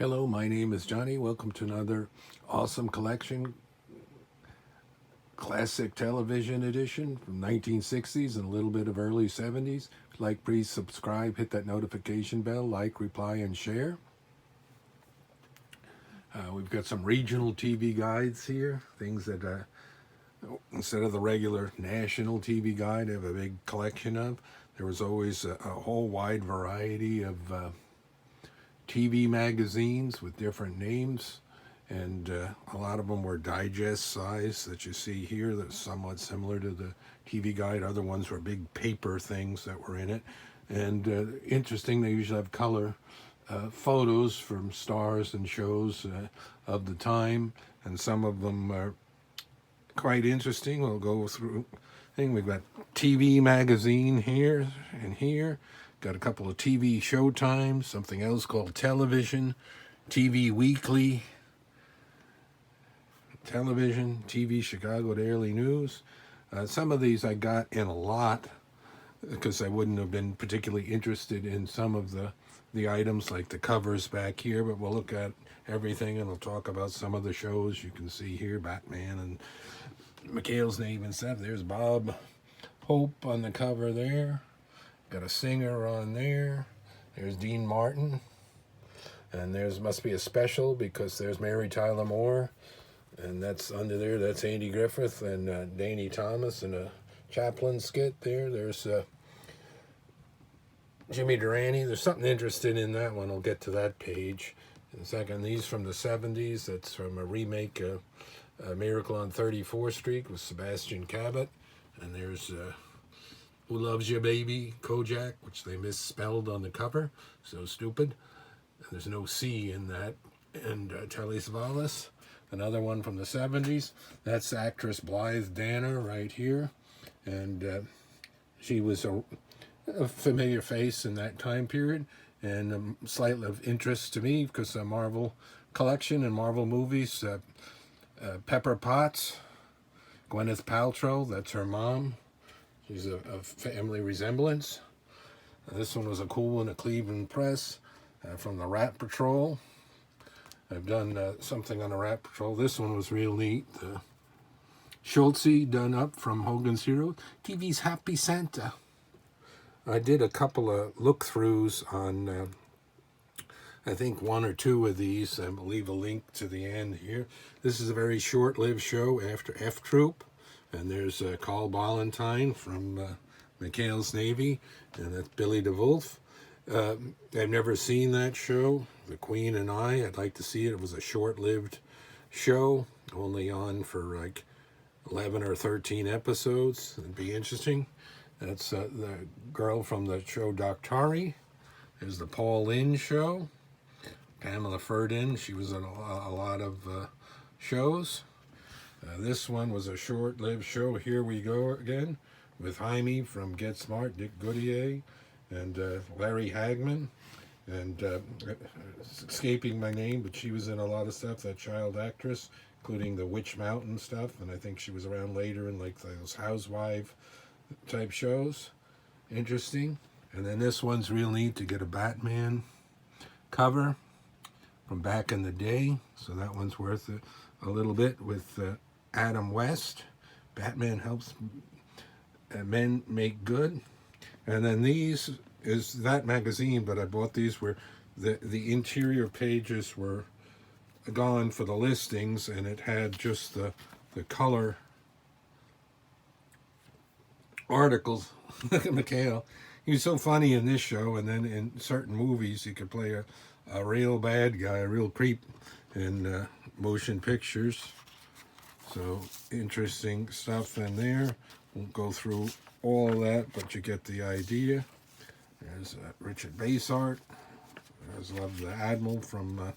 Hello, my name is Johnny. Welcome to another awesome collection, classic television edition from 1960s and a little bit of early 70s. If you'd like, please subscribe, hit that notification bell, like, reply, and share. We've got some regional TV guides here, things that instead of the regular national TV guide, I have a big collection of. There was always a whole wide variety of TV magazines with different names, and a lot of them were digest size that you see here. That's somewhat similar to the TV guide. Other ones were big paper things that were in it, and interesting, they usually have color photos from stars and shows of the time, and some of them are quite interesting. We'll go through thing. We've got TV magazine here and here. Got a couple of TV showtimes, something else called television, TV weekly, television, TV Chicago Daily News. Some of these I got in a lot because I wouldn't have been particularly interested in some of the items like the covers back here, but we'll look at everything and we'll talk about some of the shows you can see here, Batman and Mchales' name and stuff. There's Bob Hope on the cover there. Got a singer on there. There's Dean Martin. And there's must be a special because there's Mary Tyler Moore. And that's under there. That's Andy Griffith and Danny Thomas and a Chaplin skit there. There's Jimmy Durante. There's something interesting in that one. I'll get to that page in a second. These from the 70s. That's from a remake of Miracle on 34th Street with Sebastian Cabot. And there's Who Loves You Baby, Kojak, which they misspelled on the cover. So stupid. And there's no C in that. And Telly Savalas, another one from the 70s. That's actress Blythe Danner right here. And she was a familiar face in that time period. And slightly of interest to me because of Marvel collection and Marvel movies. Pepper Potts, Gwyneth Paltrow, that's her mom. She's a family resemblance. This one was a cool one, a Cleveland Press from the Rat Patrol. I've done something on the Rat Patrol. This one was real neat. Schultz done up from Hogan's Hero. TV's Happy Santa. I did a couple of look-throughs on, I think, one or two of these. I'll leave a link to the end here. This is a very short-lived show after F Troop. And there's Carl Ballantine from Mchales Navy, and that's Billy DeWolf. I've never seen that show, The Queen and I'd like to see it. It was a short-lived show, only on for like 11 or 13 episodes. It'd be interesting. That's the girl from the show Doctari. There's the Paul Lynde show. Pamela Ferdin, she was in a lot of shows. This one was a short-lived show. Here we go again with Jaime from Get Smart, Dick Goodyear, and Larry Hagman. And it's escaping my name, but she was in a lot of stuff, that child actress, including the Witch Mountain stuff. And I think she was around later in like those housewife type shows. Interesting. And then this one's real neat to get a Batman cover from back in the day. So that one's worth a little bit with Adam West. Batman helps men make good. And then these is that magazine, but I bought these where the interior pages were gone for the listings, and it had just the color articles. Look at Mikhail. He was so funny in this show, and then in certain movies he could play a real bad guy, a real creep in motion pictures. So interesting stuff in there. Won't go through all of that, but you get the idea. There's Richard Basehart. There's Love the Admiral from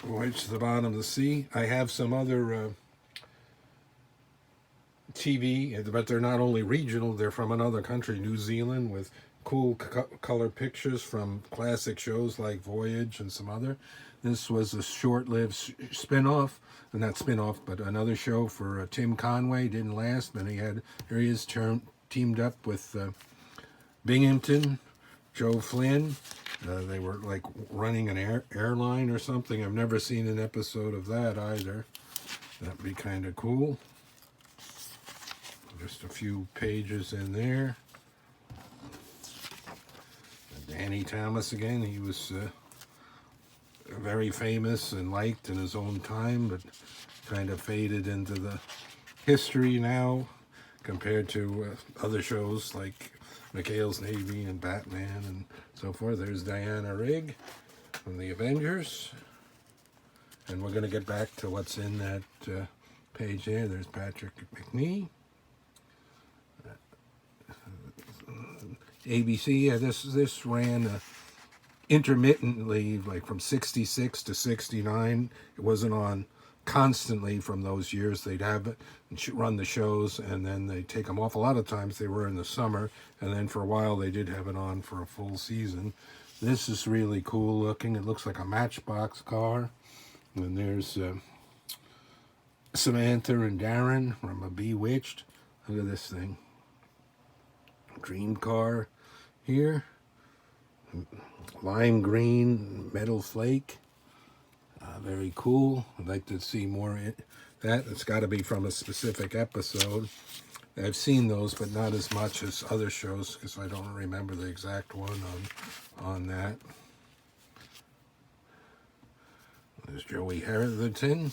Voyage to the Bottom of the Sea. I have some other TV, but they're not only regional, they're from another country, New Zealand, with cool color pictures from classic shows like Voyage and some other. This was a short-lived spin-off, and not spin-off, but another show for Tim Conway. Didn't last, but here he is teamed up with Binghamton Joe Flynn. They were like running an airline or something. I've never seen an episode of that either. That'd be kind of cool. Just a few pages in there. Danny Thomas again. He was very famous and liked in his own time, but kind of faded into the history now compared to other shows like Mchales Navy and Batman and so forth. There's Diana Rigg from the Avengers. And we're going to get back to what's in that page there. There's Patrick McNee. ABC, yeah, this ran intermittently, like from 66 to 69. It wasn't on constantly from those years. They'd have it and run the shows, and then they take them off. A lot of times they were in the summer, and then for a while they did have it on for a full season. This is really cool looking. It looks like a Matchbox car. And there's Samantha and Darren from a Bewitched. Look at this thing. Dream car here. Lime green metal flake. Very cool. I'd like to see more in that. It's got to be from a specific episode. I've seen those, but not as much as other shows because I don't remember the exact one on that. There's Joey Heatherton,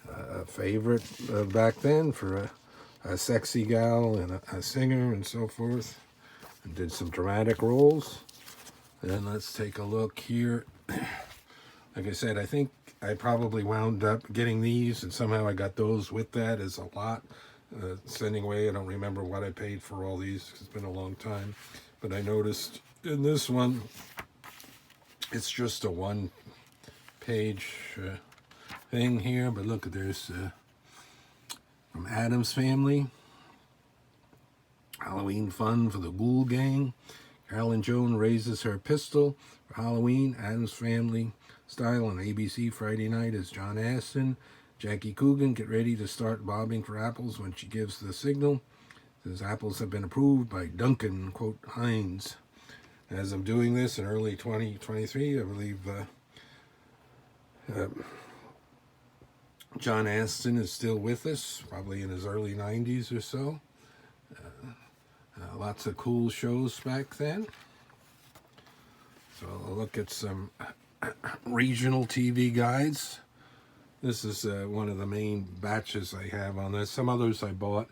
a favorite back then for a sexy gal and a singer and so forth. And did some dramatic roles. Then let's take a look here. Like I said, I think I probably wound up getting these, and somehow I got those with that as a lot. Sending away, I don't remember what I paid for all these. It's been a long time. But I noticed in this one, it's just a one-page thing here. But look, there's from Addams Family. Halloween fun for the Ghoul Gang. Carolyn Joan raises her pistol for Halloween. Addams Family style on ABC Friday night is John Astin. Jackie Coogan, get ready to start bobbing for apples when she gives the signal. Says apples have been approved by Duncan, quote, Hines. As I'm doing this in early 2023, I believe John Astin is still with us, probably in his early 90s or so. Lots of cool shows back then. So I'll look at some regional TV guides. This is one of the main batches I have on this. Some others I bought.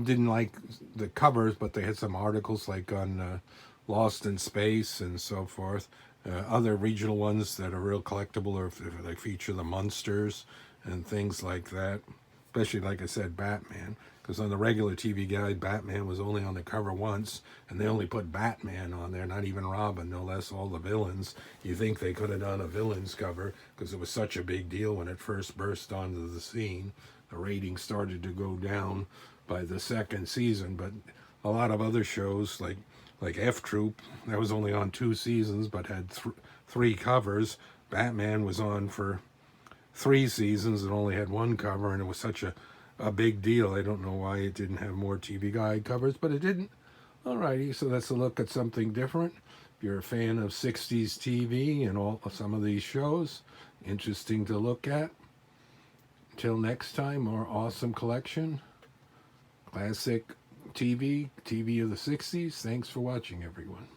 Didn't like the covers, but they had some articles like on Lost in Space and so forth. Other regional ones that are real collectible, or if they feature the Munsters and things like that. Especially, like I said, Batman. Because on the regular TV guide, Batman was only on the cover once, and they only put Batman on there, not even Robin, no less all the villains. You think they could have done a villains cover, because it was such a big deal when it first burst onto the scene. The ratings started to go down by the second season, but a lot of other shows, like F Troop, that was only on 2 seasons, but had 3 covers. Batman was on for 3 seasons and only had 1 cover, and it was such a big deal. I don't know why it didn't have more TV guide covers, but it didn't. Alrighty, so that's a look at something different. If you're a fan of 60s TV and some of these shows, interesting to look at. Until next time, more awesome collection. Classic TV of the 60s. Thanks for watching, everyone.